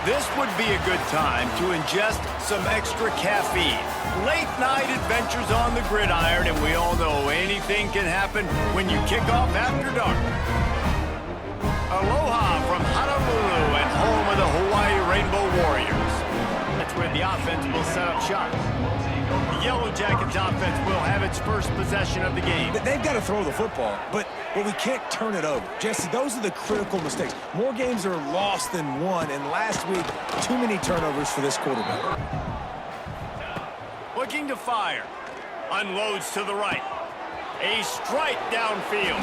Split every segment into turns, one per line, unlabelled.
This would be a good time to ingest some extra caffeine. Late night adventures on the gridiron, and we all know anything can happen when you kick off after dark. Aloha from Honolulu and home of the Hawaii Rainbow Warriors. That's where the offense will set up shop. The Yellow Jackets offense will have its first possession of the game.
They've got to throw the football, but we can't turn it over. Jesse, those are the critical mistakes. More games are lost than won, and last week, too many turnovers for this quarterback.
Looking to fire. Unloads to the right. A strike downfield.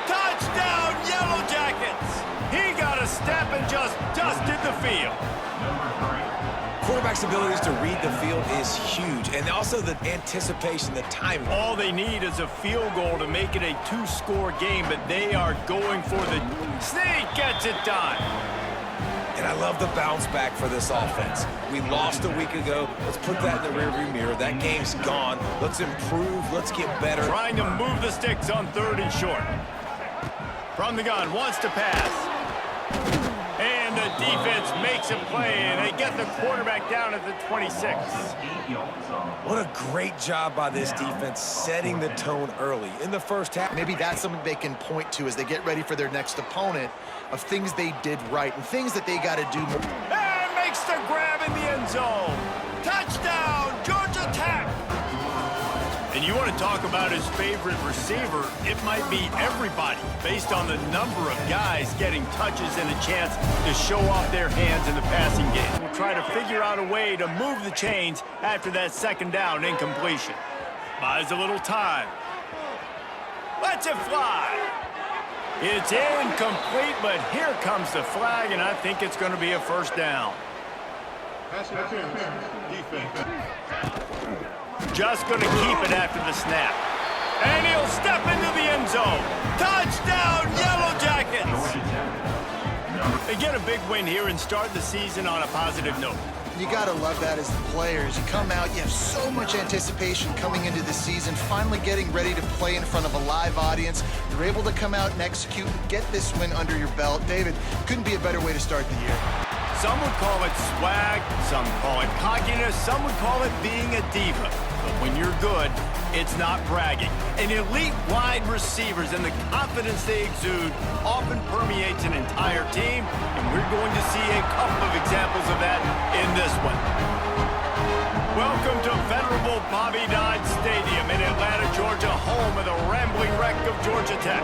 Touchdown, Yellow Jackets! He got a step and just dusted the field.
Quarterback's abilities to read the field is huge, and also the anticipation, the timing.
All they need is a field goal to make it a two-score game, but they are going for the sneak. Gets it done.
And I love the bounce back for this offense. We lost a week ago. Let's put that in the rearview mirror. That game's gone. Let's improve. Let's get better.
Trying to move the sticks on 3rd and short. From the gun, wants to pass. And the defense makes a play, and they get the quarterback down at the 26.
What a great job by this defense setting the tone early in the first half.
Maybe that's something they can point to as they get ready for their next opponent of things they did right and things that they got to do more.
And makes the grab in the end zone. Touchdown, Georgia Tech. And you want to talk about his favorite receiver, it might be everybody based on the number of guys getting touches and a chance to show off their hands in the passing game. We'll try to figure out a way to move the chains after that 2nd down incompletion. Buys a little time. Lets it fly. It's incomplete, but here comes the flag, and I think it's going to be a 1st down. Defense. Just going to keep it after the snap. And he'll step into the end zone. Touchdown, Yellow Jackets! They get a big win here and start the season on a positive note.
You got to love that as the players. You come out, you have so much anticipation coming into the season, finally getting ready to play in front of a live audience. You're able to come out and execute, get this win under your belt. David, couldn't be a better way to start the year.
Some would call it swag, some call it cockiness, some would call it being a diva. But when you're good, it's not bragging. And elite wide receivers and the confidence they exude often permeates an entire team, and we're going to see a couple of examples of that in this one. Welcome to venerable Bobby Dodd Stadium in Atlanta, Georgia, home of the rambling wreck of Georgia Tech.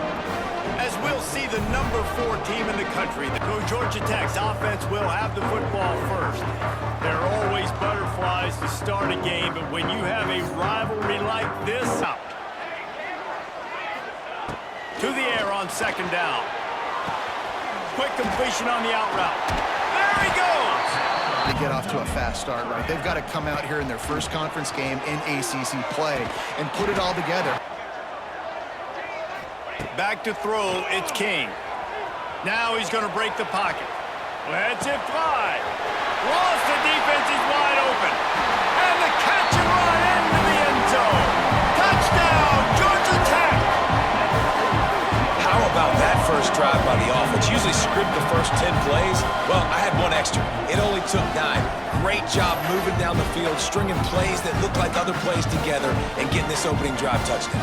As we'll see the number 4 team in the country, so Georgia Tech's offense will have the football first. There are always butterflies to start a game, but when you have a rivalry like this, out. To the air on 2nd down. Quick completion on the out route. There he goes!
To get off to a fast start, right? They've got to come out here in their first conference game in ACC play and put it all together.
Back to throw, it's King. Now he's going to break the pocket. Lets it fly. Lost, the defense is wide open. And the catch and run into the end zone. Touchdown, Georgia Tech.
How about that first drive by the offense? Usually script the first 10 plays. Well, I had one extra. It only took 9. Great job moving down the field, stringing plays that look like other plays together, and getting this opening drive touchdown.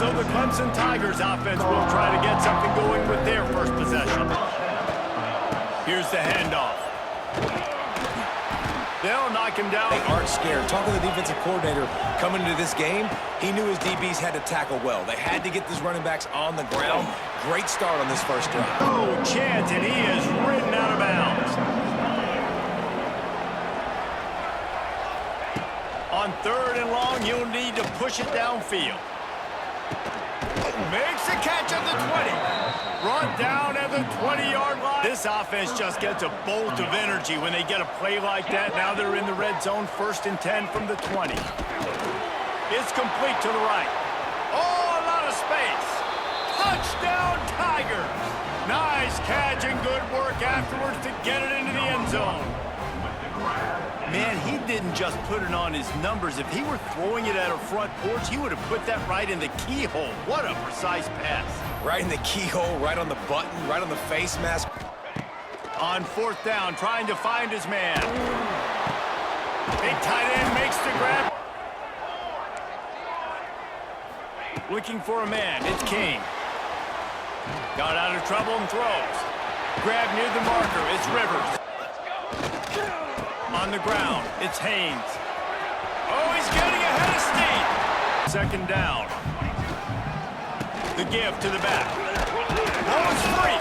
So the Clemson Tigers offense will try to get something going with their first possession. Here's the handoff. They'll knock him down.
They aren't scared. Talking to the defensive coordinator coming into this game, he knew his DBs had to tackle well. They had to get these running backs on the ground. Great start on this first drive.
Oh, chance, and he is ridden out of bounds. On 3rd and long, you'll need to push it downfield. Makes a catch at the 20. Brought down at the 20-yard line. This offense just gets a bolt of energy when they get a play like that. Now they're in the red zone, 1st and 10 from the 20. It's complete to the right. Oh, a lot of space. Touchdown, Tigers. Nice catch and good work afterwards to get it into the end zone. Man, he didn't just put it on his numbers. If he were throwing it at a front porch, he would have put that right in the keyhole. What a precise pass.
Right in the keyhole, right on the button, right on the face mask.
On fourth down, trying to find his man. Big tight end makes the grab. Looking for a man, it's King. Got out of trouble and throws. Grab near the marker, it's Rivers. On the ground, it's Haynes. Oh, he's getting ahead of Steve. Second down. The give to the back. Oh, it's free.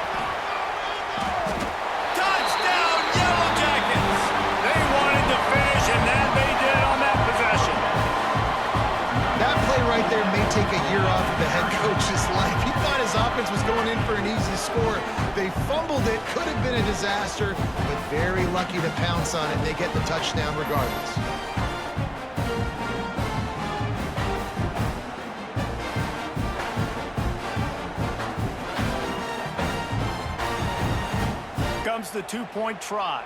Touchdown, Yellow Jackets. They wanted to finish, and that they did on that possession.
That play right there may take a year off of the head coach's life. He thought his offense was going in for an easy score. They fumbled it, could have been a disaster, but very lucky to pounce on it. They get the touchdown regardless.
Comes the two-point try.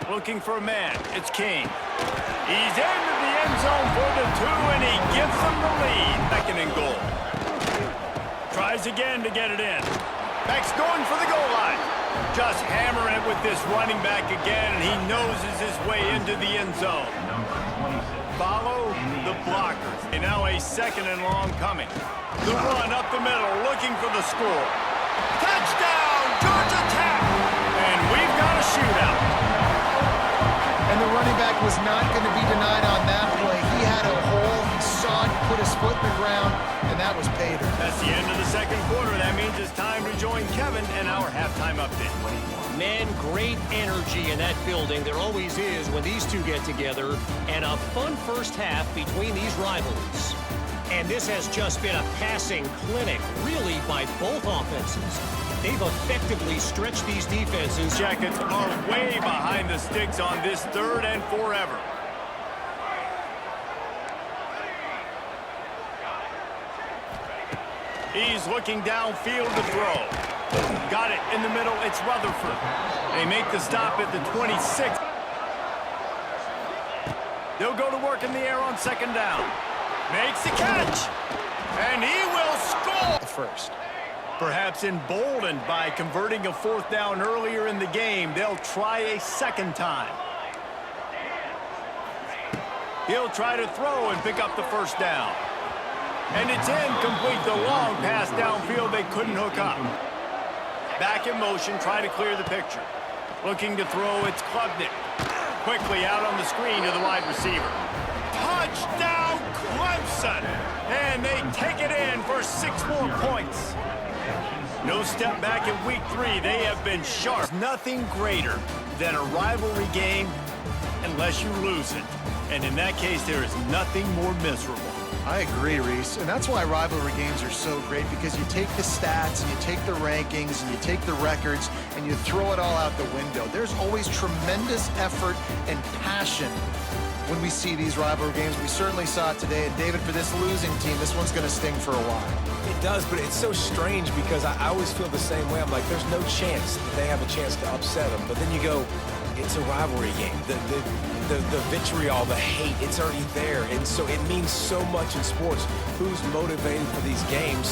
Looking for a man, it's King. He's into the end zone for the two, and he gives them the lead. Second and goal. Tries again to get it in. Back's going for the goal line. Just hammering it with this running back again, and he noses his way into the end zone. Follow the blockers. And now a second and long coming. The run up the middle, looking for the score. Touchdown, Georgia Tech! And we've got a shootout.
And the running back was not going to be denied on that play. He had a hole, he saw it, put his foot in the ground, and that was pay dirt.
That's the end of the second quarter. That means it's time to join Kevin and our halftime update.
Man, great energy in that building. There always is when these two get together. And a fun first half between these rivalries. And this has just been a passing clinic, really, by both offenses. They've effectively stretched these defenses.
Jackets are way behind the sticks on this third and forever. He's looking downfield to throw. Got it in the middle. It's Rutherford. They make the stop at the 26. They'll go to work in the air on second down. Makes the catch. And he will score.
First.
Perhaps emboldened by converting a fourth down earlier in the game, they'll try a second time. He'll try to throw and pick up the first down. And it's incomplete. The long pass downfield they couldn't hook up. Back in motion, try to clear the picture. Looking to throw, it's Klubnik. Quickly out on the screen to the wide receiver. Touchdown, Clemson! And they take it in for 6 more points. No step back in week 3. They have been sharp. There's nothing greater than a rivalry game unless you lose it. And in that case, there is nothing more miserable.
I agree, Reese. And that's why rivalry games are so great, because you take the stats and you take the rankings and you take the records and you throw it all out the window. There's always tremendous effort and passion when we see these rivalry games. We certainly saw it today. And David, for this losing team, this one's going to sting for a while.
It does, but it's so strange because I always feel the same way. I'm like, there's no chance that they have a chance to upset them. But then you go, it's a rivalry game. The vitriol, the hate, it's already there. And so it means so much in sports. Who's motivated for these games?